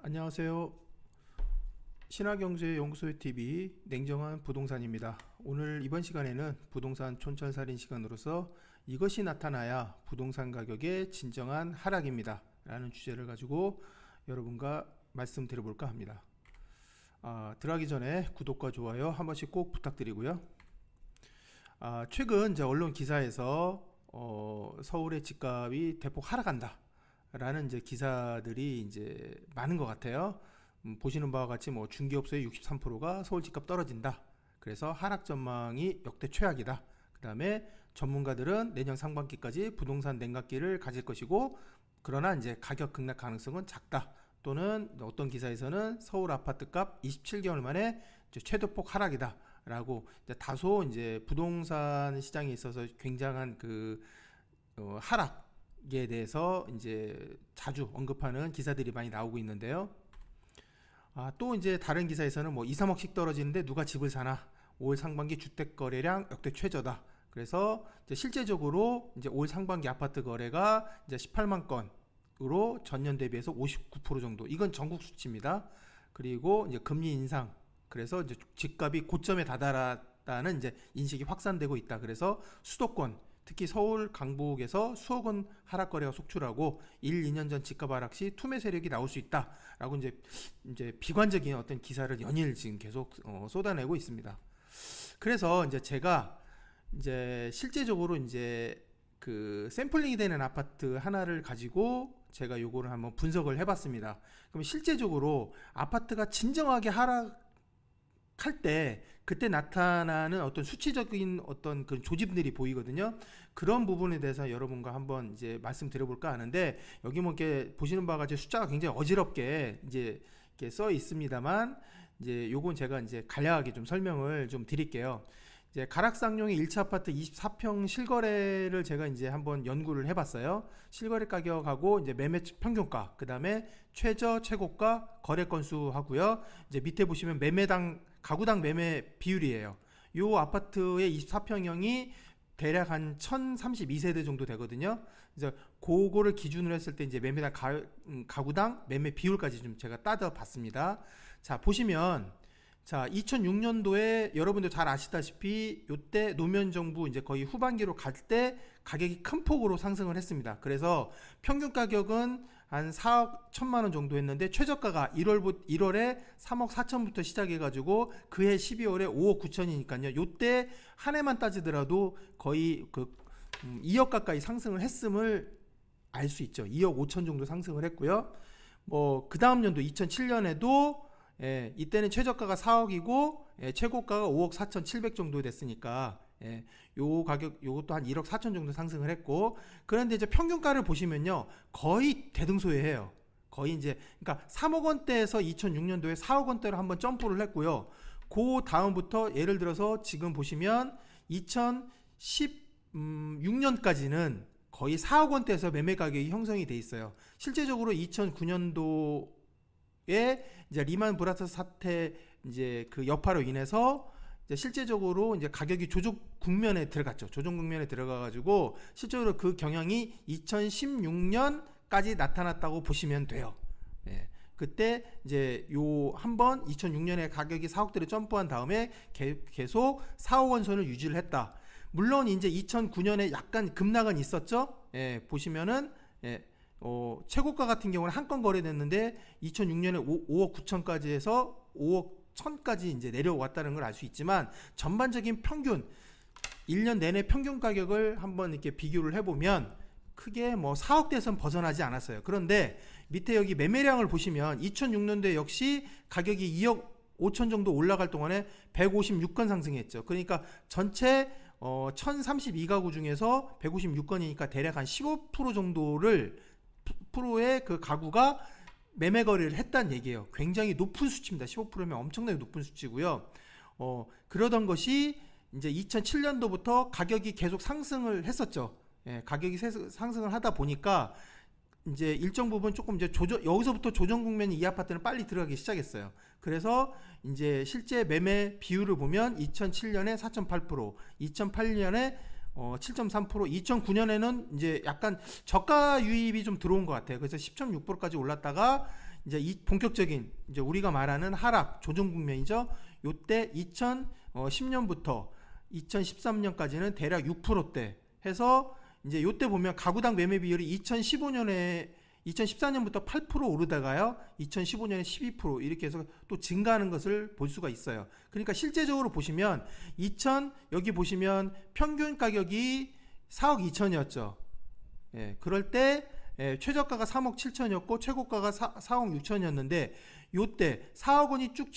안녕하세요. 신화경제연구소의 TV 냉정한 부동산입니다. 오늘 이번 시간에는 부동산 촌철살인 시간으로서 이것이 나타나야 부동산 가격의 진정한 하락입니다 라는 주제를 가지고 여러분과 말씀드려볼까 합니다. 들어가기 전에 구독과 좋아요 한 번씩 꼭 부탁드리고요. 최근 이제 언론 기사에서 서울의 집값이 대폭 하락한다 라는 이제 기사들이 이제 많은 것 같아요. 보시는 바와 같이 뭐 중개업소의 63%가 서울 집값 떨어진다. 그래서 하락 전망이 역대 최악이다. 그 다음에 전문가들은 내년 상반기까지 부동산 냉각기를 가질 것이고, 그러나 이제 가격 급락 가능성은 작다. 또는 어떤 기사에서는 서울 아파트값 27개월 만에 이제 최대폭 하락이다. 라고 이제 다소 이제 부동산 시장에 있어서 굉장한 하락에 대해서 이제 자주 언급하는 기사들이 많이 나오고 있는데요. 또 이제 다른 기사에서는 뭐 2, 3억씩 떨어지는데 누가 집을 사나? 올 상반기 주택 거래량 역대 최저다. 그래서 이제 실제적으로 이제 올 상반기 아파트 거래가 이제 18만 건으로 전년 대비해서 59% 정도. 이건 전국 수치입니다. 그리고 이제 금리 인상. 그래서 이제 집값이 고점에 다다랐다는 이제 인식이 확산되고 있다. 그래서 수도권, 특히 서울, 강북에서 수억 원 하락 거래가 속출하고 1, 2년 전 집값 하락 시 투매 세력이 나올 수 있다라고 이제 비관적인 어떤 기사를 연일 지금 계속 쏟아내고 있습니다. 그래서 이제 제가 이제 실제적으로 이제 그 샘플링이 되는 아파트 하나를 가지고 제가 요거를 한번 분석을 해봤습니다. 그럼 실제적으로 아파트가 진정하게 하락할 때 그때 나타나는 어떤 수치적인 어떤 그 조짐들이 보이거든요. 그런 부분에 대해서 여러분과 한번 이제 말씀드려볼까 하는데, 여기 뭐 이렇게 보시는 바와 같이 숫자가 굉장히 어지럽게 이제 이렇게 써 있습니다만, 이제 요건 제가 이제 간략하게 좀 설명을 좀 드릴게요. 이제 가락상용의 1차 아파트 24평 실거래를 제가 이제 한번 연구를 해봤어요. 실거래 가격하고 이제 매매 평균가, 그 다음에 최저, 최고가, 거래 건수 하고요. 이제 밑에 보시면 가구당 매매 비율이에요. 요 아파트의 24평형이 대략 한 1032세대 정도 되거든요. 그래서 그거를 기준으로 했을 때 이제 매매당 가구당 매매 비율까지 좀 제가 따져 봤습니다. 자, 보시면 자, 2006년도에 여러분들 잘 아시다시피 요때 노무현 정부 이제 거의 후반기로 갈 때 가격이 큰 폭으로 상승을 했습니다. 그래서 평균 가격은 한 4억 1천만 원 정도 했는데 최저가가 1월에 3억 4천부터 시작해가지고 그해 12월에 5억 9천이니까요. 요때 한 해만 따지더라도 거의 2억 가까이 상승을 했음을 알 수 있죠. 2억 5천 정도 상승을 했고요. 뭐 그 다음 연도 2007년에도 이때는 최저가가 4억이고 최고가가 5억 4천7백 정도 됐으니까 요 가격 요것도 한 1억 4천 정도 상승을 했고, 그런데 이제 평균가를 보시면요 거의 대등소이해요. 거의 이제 그러니까 3억 원대에서 2006년도에 4억 원대로 한번 점프를 했고요. 그 다음부터 예를 들어서 지금 보시면 2016년까지는 거의 4억 원대에서 매매 가격이 형성이 돼 있어요. 실제적으로 2009년도 이제 리만 브라더스 사태 이제 그 여파로 인해서 이제 실제적으로 이제 가격이 조정 국면에 들어갔죠. 조정 국면에 들어가가지고 실제로 그 경향이 2016년까지 나타났다고 보시면 돼요. 그때 이제 요 한번 2006년에 가격이 4억대로 점프한 다음에 계속 4억 원 선을 유지를 했다. 물론 이제 2009년에 약간 급락은 있었죠. 보시면은 최고가 같은 경우는 한 건 거래됐는데 2006년에 5억 9천까지 해서 5억 1000까지 이제 내려왔다는 걸 알 수 있지만, 전반적인 평균 1년 내내 평균 가격을 한번 이렇게 비교를 해보면 크게 뭐 4억대에선 벗어나지 않았어요. 그런데 밑에 여기 매매량을 보시면 2006년도에 역시 가격이 2억 5천 정도 올라갈 동안에 156건 상승했죠. 그러니까 전체 1032가구 중에서 156건이니까 대략 한 15% 정도를 프로의 그 가구가 매매 거래를 했다는 얘기예요. 굉장히 높은 수치입니다. 15%면 엄청나게 높은 수치고요. 그러던 것이 이제 2007년도부터 가격이 계속 상승을 했었죠. 가격이 상승을 하다 보니까 이제 일정 부분 조금 이제 여기서부터 조정 국면이 이 아파트는 빨리 들어가기 시작했어요. 그래서 이제 실제 매매 비율을 보면 2007년에 4.8%, 2008년에 7.3%, 2009년에는 이제 약간 저가 유입이 좀 들어온 것 같아요. 그래서 10.6%까지 올랐다가 이제 이 본격적인 이제 우리가 말하는 하락 조정 국면이죠. 요때 2010년부터 2013년까지는 대략 6%대 해서 이제 요때 보면 가구당 매매 비율이 2014년부터 8% 오르다가요. 2015년에 12% 이렇게 해서 또 증가하는 것을 볼 수가 있어요. 그러니까 실제적으로 보시면 여기 보시면 평균 가격이 4억 2천이었죠. 예, 그럴 때 최저가가 3억 7천이었고 최고가가 4억 6천이었는데 요때 4억 원이 쭉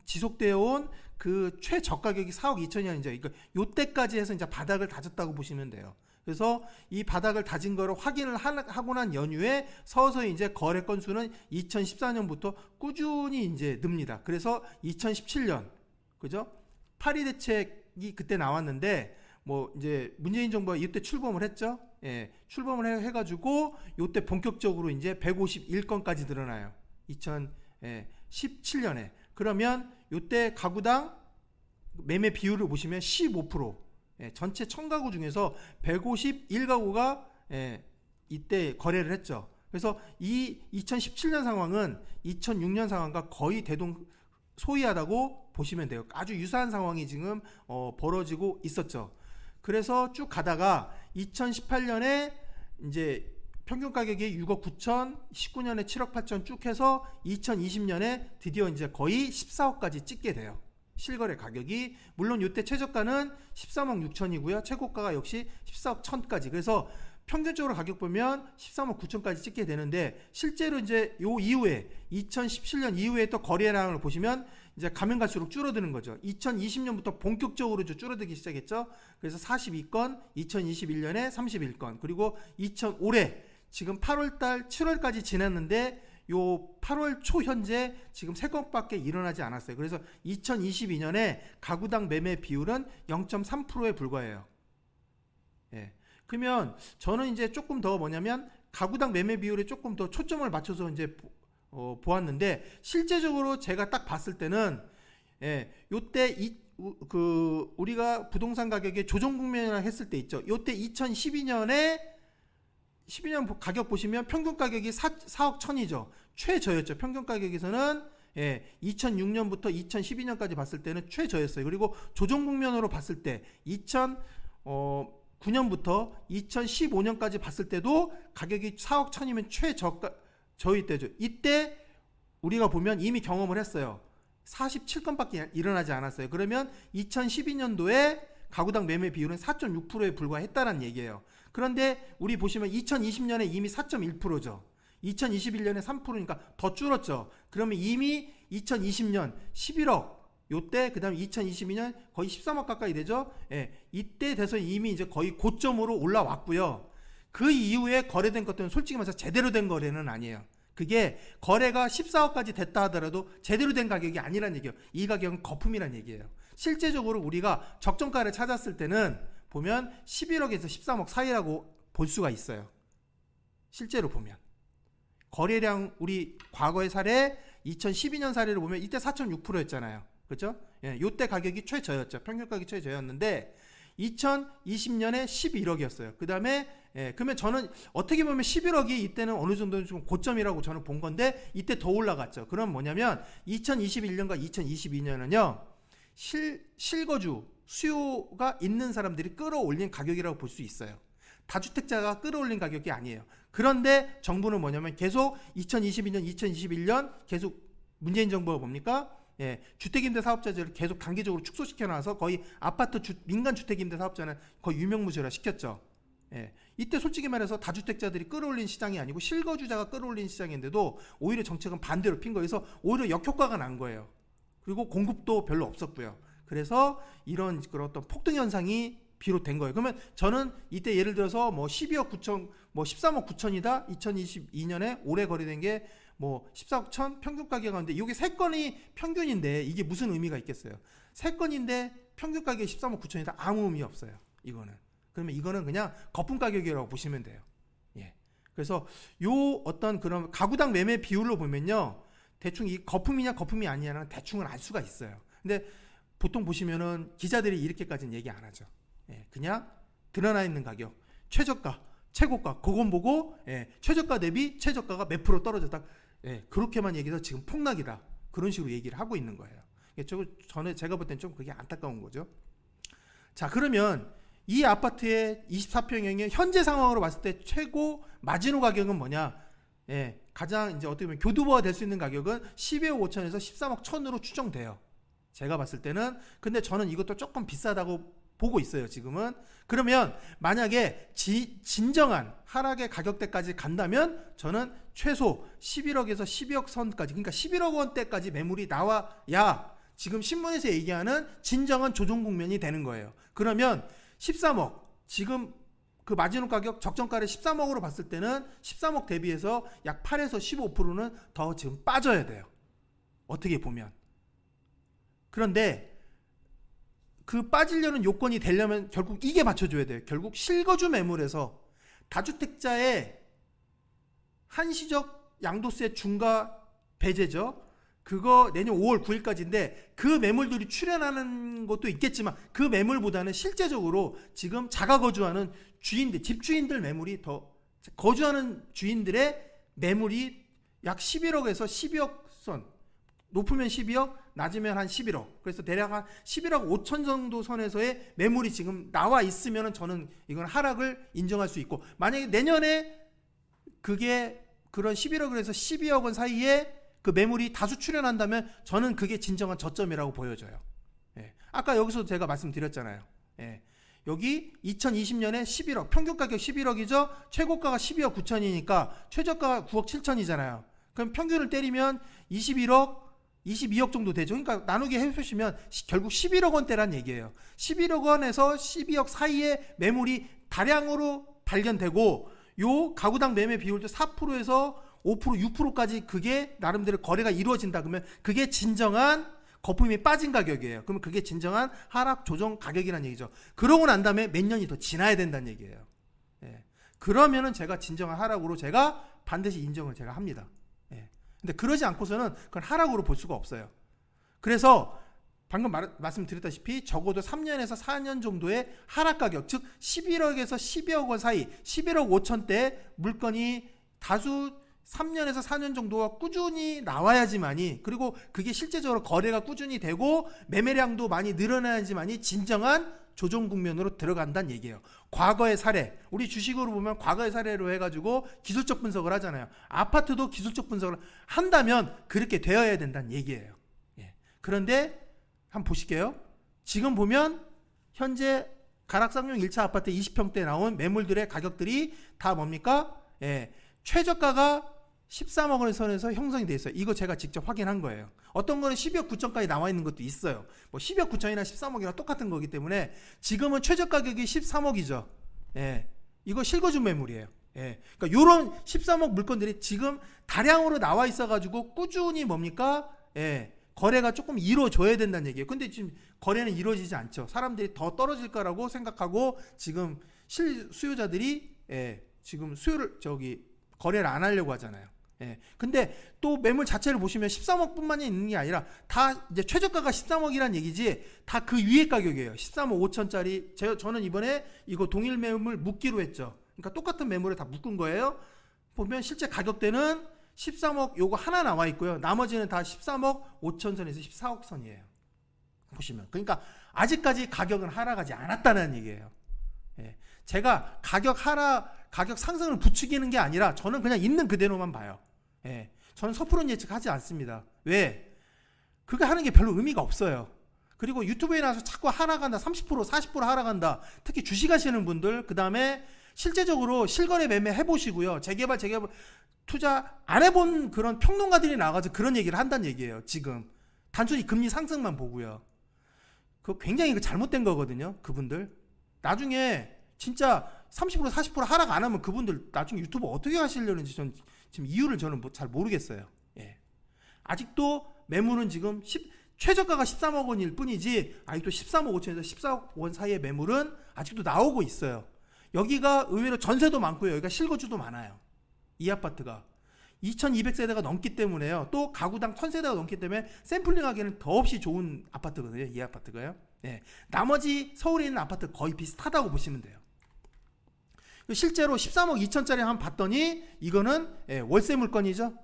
지속되어 온 그 최저가격이 4억 2천이었는데 그러니까 요때까지 해서 이제 바닥을 다졌다고 보시면 돼요. 그래서 이 바닥을 다진 거를 확인을 하고 난 연휴에 서서히 이제 거래 건수는 2014년부터 꾸준히 이제 늡니다. 그래서 2017년 그죠? 파리 대책이 그때 나왔는데 뭐 이제 문재인 정부가 이때 출범을 했죠. 예, 출범을 해가지고 요때 본격적으로 이제 151건까지 늘어나요. 2017년에. 그러면 요때 가구당 매매 비율을 보시면 15%. 예, 전체 1000가구 중에서 151가구가 이때 거래를 했죠. 그래서 이 2017년 상황은 2006년 상황과 거의 소이하다고 보시면 돼요. 아주 유사한 상황이 지금 벌어지고 있었죠. 그래서 쭉 가다가 2018년에 이제 평균 가격이 6억 9천, 19년에 7억 8천 쭉 해서 2020년에 드디어 이제 거의 14억까지 찍게 돼요. 실거래 가격이 물론 이때 최저가는 13억 6천이고요. 최고가가 역시 14억 1천까지. 그래서 평균적으로 가격 보면 13억 9천까지 찍게 되는데 실제로 이제 요 이후에 2017년 이후에 또 거래량을 보시면 이제 가면 갈수록 줄어드는 거죠. 2020년부터 본격적으로 줄어들기 시작했죠. 그래서 42건, 2021년에 31건, 그리고 올해 지금 8월달, 7월까지 지났는데 요 8월 초 현재 지금 3건밖에 일어나지 않았어요. 그래서 2022년에 가구당 매매 비율은 0.3%에 불과해요. 예. 그러면 저는 이제 조금 더 뭐냐면 가구당 매매 비율에 조금 더 초점을 맞춰서 이제 보았는데 실제적으로 제가 딱 봤을 때는 요때 우리가 부동산 가격의 조정 국면이라 했을 때 있죠. 요때 2012년 가격 보시면 평균 가격이 4억 1천이죠. 최저였죠. 평균 가격에서는 2006년부터 2012년까지 봤을 때는 최저였어요. 그리고 조정 국면으로 봤을 때 2009년부터 2015년까지 봤을 때도 가격이 4억 1천이면 저희 때죠. 이때 우리가 보면 이미 경험을 했어요. 47건밖에 일어나지 않았어요. 그러면 2012년도에 가구당 매매 비율은 4.6%에 불과했다는 얘기예요. 그런데 우리 보시면 2020년에 이미 4.1%죠. 2021년에 3%니까 더 줄었죠. 그러면 이미 2020년 11억 요때 그다음에 2022년 거의 13억 가까이 되죠. 이때 돼서 이미 이제 거의 고점으로 올라왔고요. 그 이후에 거래된 것들은 솔직히 말해서 제대로 된 거래는 아니에요. 그게 거래가 14억까지 됐다 하더라도 제대로 된 가격이 아니란 얘기예요. 이 가격은 거품이란 얘기예요. 실제적으로 우리가 적정가를 찾았을 때는 보면 11억에서 13억 사이라고 볼 수가 있어요. 실제로 보면 거래량 우리 과거의 사례 2012년 사례를 보면 이때 4.6%였잖아요. 그렇죠? 요때 가격이 최저였죠. 평균 가격이 최저였는데 2020년에 11억이었어요. 그 다음에 그러면 저는 어떻게 보면 11억이 이때는 어느 정도 좀 고점이라고 저는 본 건데 이때 더 올라갔죠. 그럼 뭐냐면 2021년과 2022년은요 실거주 수요가 있는 사람들이 끌어올린 가격이라고 볼 수 있어요. 다주택자가 끌어올린 가격이 아니에요. 그런데 정부는 뭐냐면 계속 2022년, 2021년 계속 문재인 정부가 뭡니까? 주택임대 사업자들을 계속 단계적으로 축소시켜 놔서 거의 아파트 민간 주택임대 사업자는 거의 유명무실화 시켰죠. 이때 솔직히 말해서 다주택자들이 끌어올린 시장이 아니고 실거주자가 끌어올린 시장인데도 오히려 정책은 반대로 핀 거예요. 그래서 오히려 역효과가 난 거예요. 그리고 공급도 별로 없었고요. 그래서 이런 그런 어떤 폭등 현상이 비롯된 거예요. 그러면 저는 이때 예를 들어서 뭐 12억 9천, 뭐 13억 9천이다. 2022년에 올해 거래된 게 뭐 14억 천 평균 가격인데 이게 3건이 평균인데 이게 무슨 의미가 있겠어요? 3건인데 평균 가격이 13억 9천이다. 아무 의미 없어요. 이거는. 그러면 이거는 그냥 거품 가격이라고 보시면 돼요. 그래서 요 어떤 그런 가구당 매매 비율로 보면요. 대충 이 거품이냐 거품이 아니냐는 대충은 알 수가 있어요. 근데 보통 보시면은 기자들이 이렇게까지는 얘기 안 하죠. 그냥 드러나 있는 가격, 최저가, 최고가 그건 보고 최저가 대비 최저가가 몇 프로 떨어졌다. 그렇게만 얘기해서 지금 폭락이다. 그런 식으로 얘기를 하고 있는 거예요. 전에 제가 볼 땐 좀 그게 안타까운 거죠. 자, 그러면 이 아파트의 24평형의 현재 상황으로 봤을 때 최고 마지노 가격은 뭐냐? 가장 이제 어떻게 보면 교두보가 될 수 있는 가격은 12억 5천에서 13억 1천으로 추정돼요. 제가 봤을 때는. 근데 저는 이것도 조금 비싸다고 보고 있어요, 지금은. 그러면 만약에 진정한 하락의 가격대까지 간다면 저는 최소 11억에서 12억 선까지, 그러니까 11억 원대까지 매물이 나와야 지금 신문에서 얘기하는 진정한 조정 국면이 되는 거예요. 그러면 13억, 지금 그 마지노 가격 적정가를 13억으로 봤을 때는 13억 대비해서 약 8에서 15%는 더 지금 빠져야 돼요. 어떻게 보면. 그런데 그 빠지려는 요건이 되려면 결국 이게 맞춰줘야 돼요. 결국 실거주 매물에서 다주택자의 한시적 양도세 중과 배제죠. 그거 내년 5월 9일까지인데 그 매물들이 출현하는 것도 있겠지만 그 매물보다는 실제적으로 지금 자가 거주하는 주인들, 집주인들 매물이 더 거주하는 주인들의 매물이 약 11억에서 12억 선, 높으면 12억, 낮으면 한 11억. 그래서 대략 한 11억 5천 정도 선에서의 매물이 지금 나와 있으면 저는 이건 하락을 인정할 수 있고, 만약에 내년에 그게 그런 11억에서 12억 원 사이에 그 매물이 다수 출현한다면 저는 그게 진정한 저점이라고 보여져요. 아까 여기서 제가 말씀드렸잖아요. 여기 2020년에 11억, 평균 가격 11억이죠. 최고가가 12억 9천이니까 최저가가 9억 7천이잖아요. 그럼 평균을 때리면 21억, 22억 정도 되죠. 그러니까 나누기 해보시면 결국 11억 원대란 얘기예요. 11억 원에서 12억 사이에 매물이 다량으로 발견되고 요 가구당 매매 비율도 4%에서 5%, 6%까지 그게 나름대로 거래가 이루어진다. 그러면 그게 진정한 거품이 빠진 가격이에요. 그러면 그게 진정한 하락 조정 가격이라는 얘기죠. 그러고 난 다음에 몇 년이 더 지나야 된다는 얘기예요. 그러면은 제가 진정한 하락으로 제가 반드시 인정을 제가 합니다. 근데 그러지 않고서는 그건 하락으로 볼 수가 없어요. 그래서 방금 말씀드렸다시피 적어도 3년에서 4년 정도의 하락 가격, 즉 11억에서 12억 원 사이, 11억 5천대 물건이 다수 3년에서 4년 정도가 꾸준히 나와야지만이, 그리고 그게 실제적으로 거래가 꾸준히 되고 매매량도 많이 늘어나야지만이 진정한 조정 국면으로 들어간다는 얘기예요. 과거의 사례, 우리 주식으로 보면 과거의 사례로 해가지고 기술적 분석을 하잖아요. 아파트도 기술적 분석을 한다면 그렇게 되어야 된다는 얘기예요. 그런데 한번 보실게요. 지금 보면 현재 가락상용 1차 아파트 20평대 나온 매물들의 가격들이 다 뭡니까? 최저가가 13억 원 선에서 형성이 돼 있어요. 이거 제가 직접 확인한 거예요. 어떤 거는 12억 9천까지 나와 있는 것도 있어요. 뭐 12억 9천이나 13억이나 똑같은 거기 때문에 지금은 최저 가격이 13억이죠. 이거 실거주 매물이에요. 그러니까 이런 13억 물건들이 지금 다량으로 나와 있어가지고 꾸준히 뭡니까? 거래가 조금 이루어져야 된다는 얘기예요. 근데 지금 거래는 이루어지지 않죠. 사람들이 더 떨어질 거라고 생각하고 지금 수요자들이 지금 거래를 안 하려고 하잖아요. 근데 또 매물 자체를 보시면 13억 뿐만이 있는 게 아니라 다 이제 최저가가 13억이란 얘기지 다 그 위에 가격이에요. 13억 5천짜리. 저는 이번에 이거 동일 매물 묶기로 했죠. 그러니까 똑같은 매물을 다 묶은 거예요. 보면 실제 가격대는 13억 요거 하나 나와 있고요. 나머지는 다 13억 5천 선에서 14억 선이에요. 보시면. 그러니까 아직까지 가격은 하락하지 않았다는 얘기예요. 제가 가격 상승을 부추기는 게 아니라 저는 그냥 있는 그대로만 봐요. 저는 섣부른 예측하지 않습니다. 왜? 그거 하는 게 별로 의미가 없어요. 그리고 유튜브에 나와서 자꾸 하락한다, 30%, 40% 하락한다. 특히 주식하시는 분들, 그 다음에 실제적으로 실거래 매매 해보시고요. 재개발 투자 안 해본 그런 평론가들이 나와서 그런 얘기를 한다는 얘기예요. 지금 단순히 금리 상승만 보고요. 그거 굉장히 잘못된 거거든요. 그분들 나중에 진짜 30% 40% 하락 안 하면 그분들 나중에 유튜브 어떻게 하시려는지 전 지금 이유를 저는 잘 모르겠어요. 아직도 매물은 지금 최저가가 13억 원일 뿐이지 아직도 13억 5천에서 14억 원 사이의 매물은 아직도 나오고 있어요. 여기가 의외로 전세도 많고요. 여기가 실거주도 많아요. 이 아파트가 2200세대가 넘기 때문에요. 또 가구당 1000세대가 넘기 때문에 샘플링하기에는 더없이 좋은 아파트거든요. 이 아파트가요. 나머지 서울에 있는 아파트 거의 비슷하다고 보시면 돼요. 실제로 13억 2천짜리 한번 봤더니 이거는 월세 물건이죠.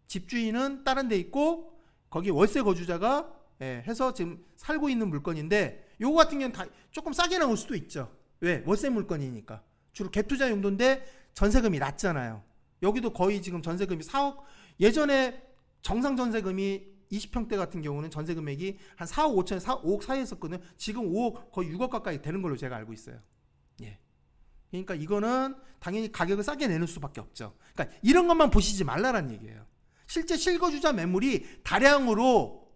집주인은 다른 데 있고 거기 월세 거주자가 해서 지금 살고 있는 물건인데 요거 같은 경우는 다 조금 싸게 나올 수도 있죠. 왜? 월세 물건이니까. 주로 갭투자 용도인데 전세금이 낮잖아요. 여기도 거의 지금 전세금이 4억, 예전에 정상 전세금이 20평대 같은 경우는 전세 금액이 한 4억 5천, 5억 사이에 했었거든요. 지금 5억, 거의 6억 가까이 되는 걸로 제가 알고 있어요. 예. 그러니까 이거는 당연히 가격을 싸게 내놓을 수밖에 없죠. 그러니까 이런 것만 보시지 말라는 얘기예요. 실제 실거주자 매물이 다량으로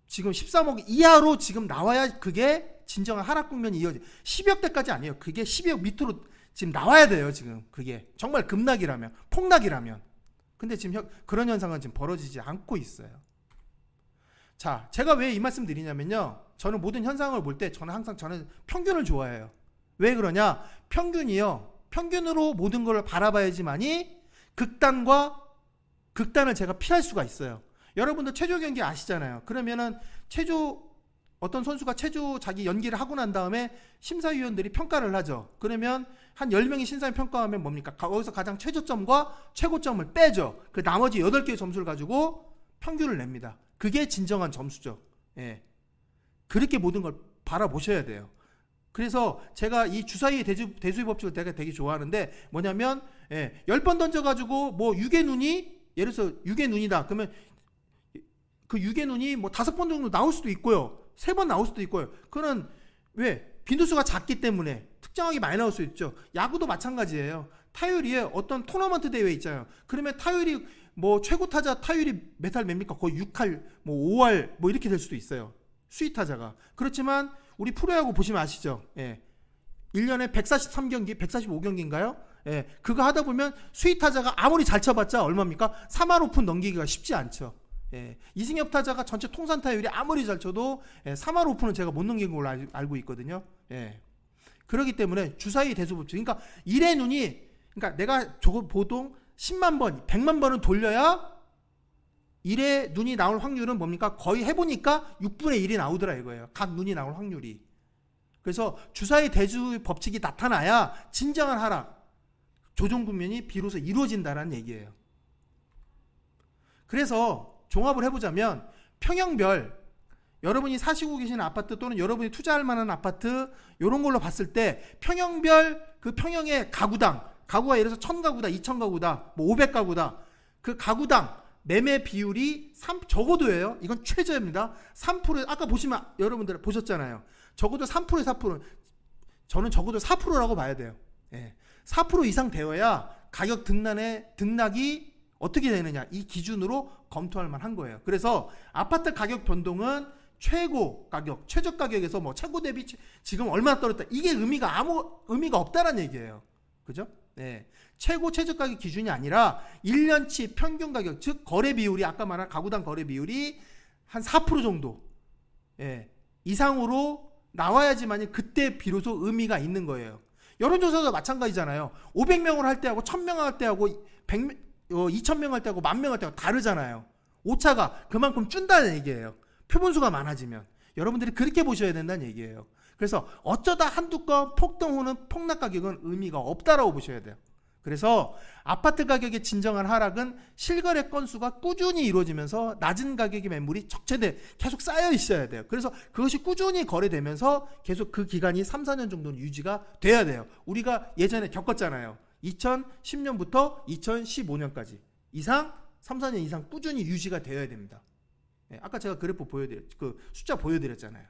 지금 13억 이하로 지금 나와야 그게 진정한 하락 국면이 이어지. 10억대까지 아니에요. 그게 12억 밑으로 지금 나와야 돼요. 지금 그게 정말 급락이라면, 폭락이라면. 근데 지금 그런 현상은 지금 벌어지지 않고 있어요. 자, 제가 왜 이 말씀 드리냐면요. 저는 모든 현상을 볼 때 저는 평균을 좋아해요. 왜 그러냐? 평균으로 모든 걸 바라봐야지만이 극단을 제가 피할 수가 있어요. 여러분들 체조 경기 아시잖아요. 그러면은 어떤 선수가 체조 자기 연기를 하고 난 다음에 심사위원들이 평가를 하죠. 그러면 한 10명이 심사위원 평가하면 뭡니까? 거기서 가장 최저점과 최고점을 빼죠. 그 나머지 8개의 점수를 가지고 평균을 냅니다. 그게 진정한 점수죠. 예. 그렇게 모든 걸 바라보셔야 돼요. 그래서 제가 이 주사위 대수의 법칙을 되게 좋아하는데 뭐냐면 10번 던져가지고 뭐 6의 눈이 예를 들어서 6의 눈이다. 그러면 그 6의 눈이 뭐 5번 정도 나올 수도 있고요. 3번 나올 수도 있고요. 그거는 왜? 빈도수가 작기 때문에 특정하게 많이 나올 수 있죠. 야구도 마찬가지예요. 타율이 어떤 토너먼트 대회 있잖아요. 그러면 타율이 뭐 최고 타자 타율이 몇 할 맵니까? 거의 6할, 뭐 5할 뭐 이렇게 될 수도 있어요. 수위 타자가. 그렇지만 우리 프로야구 보시면 아시죠? 1년에 143경기, 145경기인가요? 그거 하다 보면 수위 타자가 아무리 잘 쳐봤자 얼마입니까? 3할 오픈 넘기기가 쉽지 않죠. 이승엽 타자가 전체 통산 타율이 아무리 잘 쳐도 3할 오픈은 제가 못 넘긴 걸로 알고 있거든요. 그렇기 때문에 주사위 대수법칙. 그러니까 1의 눈이, 그러니까 내가 보통 10만 번, 100만 번은 돌려야 1의 눈이 나올 확률은 뭡니까? 거의 해보니까 6분의 1이 나오더라 이거예요. 각 눈이 나올 확률이. 그래서 주사위 대수법칙이 나타나야 진정한 하락, 조정 국면이 비로소 이루어진다는 얘기예요. 그래서 종합을 해보자면 평형별, 여러분이 사시고 계시는 아파트 또는 여러분이 투자할 만한 아파트 이런 걸로 봤을 때 평형별 그 평형의 가구당, 가구가 예를 들어서 1000가구다, 2000가구다, 뭐 500가구다. 그 가구당 매매 비율이 적어도예요. 이건 최저입니다. 3%, 아까 보시면 여러분들 보셨잖아요. 적어도 3%, 4%. 저는 적어도 4%라고 봐야 돼요. 4% 이상 되어야 가격 등락이 어떻게 되느냐, 이 기준으로 검토할 만한 거예요. 그래서 아파트 가격 변동은 최고 가격, 최저 가격에서 뭐 최고 대비 지금 얼마나 떨어졌다, 이게 아무 의미가 없다라는 얘기예요. 그죠? 최고 최저 가격 기준이 아니라 1년치 평균 가격, 즉 거래 비율이, 아까 말한 가구당 거래 비율이 한 4% 정도 이상으로 나와야지만 그때 비로소 의미가 있는 거예요. 여론조사도 마찬가지잖아요. 500명을 할 때하고 1000명 할 때하고 2000명 할 때하고 10,000명 할 때하고 다르잖아요. 오차가 그만큼 준다는 얘기예요. 표본수가 많아지면. 여러분들이 그렇게 보셔야 된다는 얘기예요. 그래서 어쩌다 한두 건 폭등 후는 폭락 가격은 의미가 없다라고 보셔야 돼요. 그래서 아파트 가격의 진정한 하락은 실거래 건수가 꾸준히 이루어지면서 낮은 가격의 매물이 계속 쌓여 있어야 돼요. 그래서 그것이 꾸준히 거래되면서 계속 그 기간이 3, 4년 정도는 유지가 돼야 돼요. 우리가 예전에 겪었잖아요. 2010년부터 2015년까지 이상 3, 4년 이상 꾸준히 유지가 되어야 됩니다. 아까 제가 그래프 숫자 보여드렸잖아요.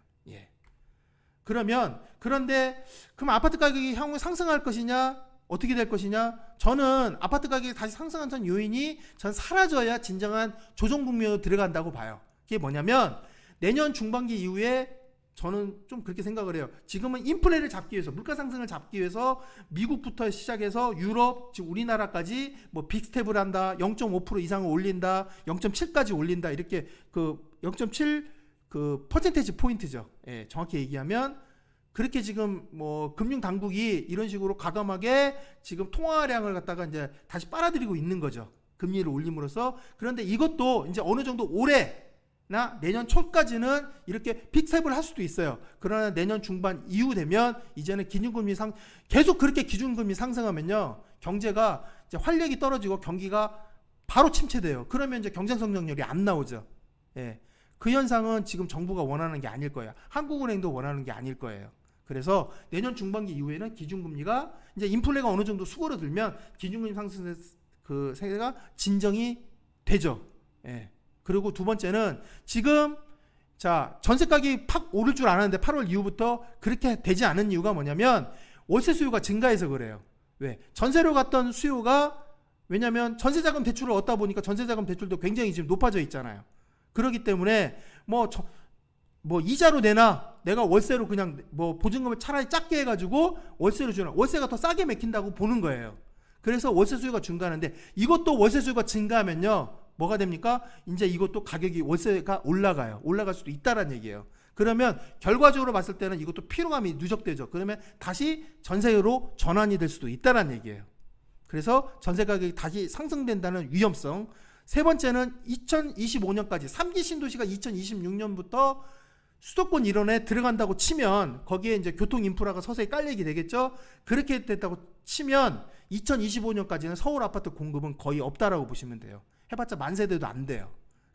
그런데 그럼 아파트 가격이 향후에 상승할 것이냐, 어떻게 될 것이냐? 저는 아파트 가격이 다시 상승하는 요인이 전 사라져야 진정한 조정 국면으로 들어간다고 봐요. 그게 뭐냐면 내년 중반기 이후에 저는 좀 그렇게 생각을 해요. 지금은 인플레를 잡기 위해서, 물가 상승을 잡기 위해서 미국부터 시작해서 유럽, 지금 우리나라까지 뭐 빅스텝을 한다, 0.5% 이상을 올린다, 0.7까지 올린다, 이렇게 그 0.7 그 퍼센테이지 포인트죠. 정확히 얘기하면 그렇게 지금 뭐 금융 당국이 이런 식으로 과감하게 지금 통화량을 갖다가 이제 다시 빨아들이고 있는 거죠. 금리를 올림으로써. 그런데 이것도 이제 어느 정도 올해 내년 초까지는 이렇게 픽셉을 할 수도 있어요. 그러나 내년 중반 이후 되면 이제는 기준금리 계속 그렇게 기준금리 상승하면요, 경제가 이제 활력이 떨어지고 경기가 바로 침체돼요. 그러면 이제 경제 성장률이 안 나오죠. 예. 그 현상은 지금 정부가 원하는 게 아닐 거예요. 한국은행도 원하는 게 아닐 거예요. 그래서 내년 중반기 이후에는 기준금리가 이제 인플레가 어느 정도 수그러들면 기준금리 상승 그 세가 진정이 되죠. 예. 그리고 두 번째는 지금 전세 가격이 팍 오를 줄 알았는데 8월 이후부터 그렇게 되지 않은 이유가 뭐냐면 월세 수요가 증가해서 그래요. 왜? 전세로 갔던 수요가, 왜냐면 전세자금 대출을 얻다 보니까 전세자금 대출도 굉장히 지금 높아져 있잖아요. 그렇기 때문에 뭐 이자로 내나 내가 월세로 그냥 뭐 보증금을 차라리 작게 해가지고 월세로 주나, 월세가 더 싸게 맥힌다고 보는 거예요. 그래서 월세 수요가 증가하는데, 이것도 월세 수요가 증가하면요 뭐가 됩니까? 이제 이것도 가격이, 월세가 올라갈 수도 있다라는 얘기예요. 그러면 결과적으로 봤을 때는 이것도 피로감이 누적되죠. 그러면 다시 전세로 전환이 될 수도 있다라는 얘기예요. 그래서 전세 가격이 다시 상승된다는 위험성. 세 번째는 2025년까지 3기 신도시가 2026년부터 수도권 일원에 들어간다고 치면 거기에 이제 교통 인프라가 서서히 깔리게 되겠죠. 그렇게 됐다고 치면 2025년까지는 서울 아파트 공급은 거의 없다라고 보시면 돼요. 해봤자 만 세대도 안 돼요.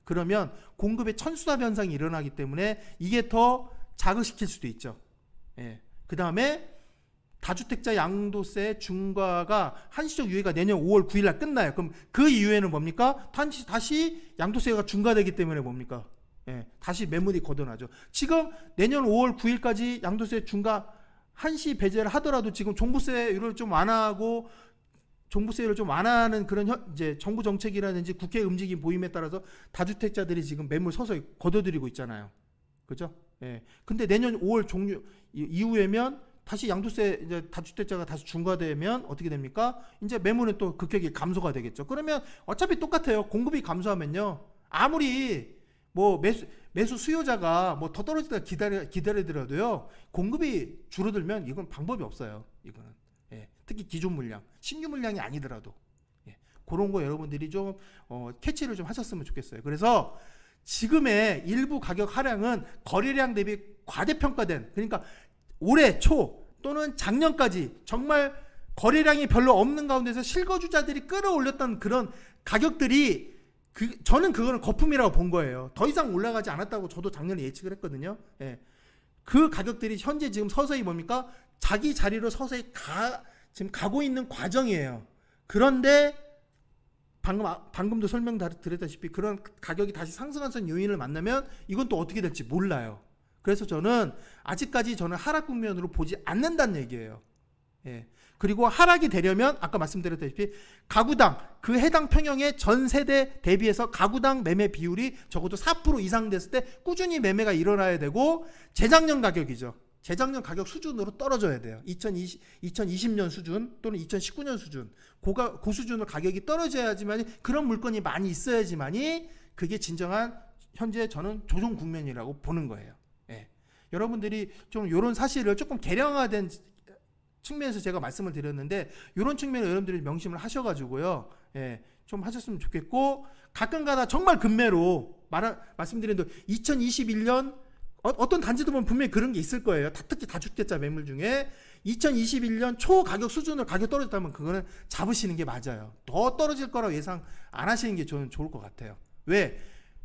그러면 공급의 천수답 현상이 일어나기 때문에 이게 더 자극시킬 수도 있죠. 예. 그 다음에 다주택자 양도세 중과가 한시적 유예가 내년 5월 9일 날 끝나요. 그럼 그 이후에는 뭡니까? 다시 양도세가 중과되기 때문에 뭡니까? 예, 다시 매물이 거둬나죠. 지금 내년 5월 9일까지 양도세 중과 한시 배제를 하더라도 지금 종부세율을 좀 완화하고, 종부세율을 좀 완화하는 그런 이제 정부 정책이라든지 국회 움직임 보임에 따라서 다주택자들이 지금 매물 서서히 거둬들이고 있잖아요. 그죠? 예. 근데 내년 5월 종료 이후에면 다시 양도세, 이제 다주택자가 다시 중과되면 어떻게 됩니까? 이제 매물은 또 급격히 감소가 되겠죠. 그러면 어차피 똑같아요. 공급이 감소하면요, 아무리 뭐 매수 수요자가 뭐 더 떨어지다 기다리더라도요, 공급이 줄어들면 이건 방법이 없어요. 이거는. 예. 특히 기존 물량, 신규 물량이 아니더라도. 예. 그런 거 여러분들이 좀 캐치를 좀 하셨으면 좋겠어요. 그래서 지금의 일부 가격 하락은 거래량 대비 과대평가된, 그러니까 올해 초 또는 작년까지 정말 거래량이 별로 없는 가운데서 실거주자들이 끌어올렸던 그런 가격들이, 저는 그거는 거품이라고 본 거예요. 더 이상 올라가지 않았다고 저도 작년에 예측을 했거든요. 예. 그 가격들이 현재 지금 서서히 뭡니까? 자기 자리로 서서히 지금 가고 있는 과정이에요. 그런데 방금도 설명드렸다시피 그런 가격이 다시 상승하는 요인을 만나면 이건 또 어떻게 될지 몰라요. 그래서 저는 아직까지 하락 국면으로 보지 않는다는 얘기예요. 예. 그리고 하락이 되려면 아까 말씀드렸다시피 가구당 그 해당 평형의 전 세대 대비해서 가구당 매매 비율이 적어도 4% 이상 됐을 때 꾸준히 매매가 일어나야 되고, 재작년 가격이죠. 재작년 가격 수준으로 떨어져야 돼요. 2020년 수준 또는 2019년 수준, 그 수준으로 가격이 떨어져야지만, 그런 물건이 많이 있어야지만이 그게 진정한 현재 저는 조정 국면이라고 보는 거예요. 예. 여러분들이 좀 이런 사실을 조금 개량화된 측면에서 제가 말씀을 드렸는데, 이런 측면에 여러분들이 명심을 하셔가지고요, 예, 좀 하셨으면 좋겠고, 가끔가다 정말 금매로 말씀드린 대로 2021년 어떤 단지도 보면 분명히 그런 게 있을 거예요. 특히 다주택자 매물 중에 2021년 초 가격 수준으로 가격 떨어졌다면 그거는 잡으시는 게 맞아요. 더 떨어질 거라고 예상 안 하시는 게 저는 좋을 것 같아요. 왜?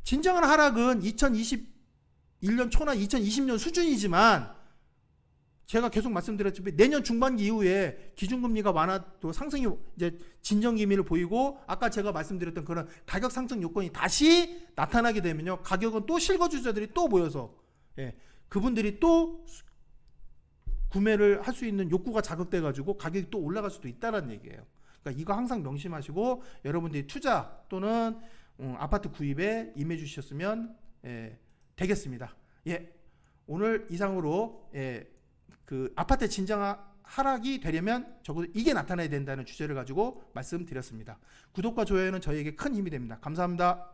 진정한 하락은 2021년 초나 2020년 수준이지만, 제가 계속 말씀드렸지만 내년 중반기 이후에 기준금리가 완화도 상승이 이제 진정 기미를 보이고, 아까 제가 말씀드렸던 그런 가격 상승 요건이 다시 나타나게 되면요, 가격은 또 실거주자들이 또 모여서, 예, 그분들이 또 구매를 할 수 있는 욕구가 자극돼 가지고 가격이 또 올라갈 수도 있다는 얘기예요. 그러니까 이거 항상 명심하시고 여러분들이 투자 또는 아파트 구입에 임해 주셨으면 되겠습니다. 예, 오늘 이상으로 그 아파트 진정 하락이 되려면 적어도 이게 나타나야 된다는 주제를 가지고 말씀드렸습니다. 구독과 좋아요는 저희에게 큰 힘이 됩니다. 감사합니다.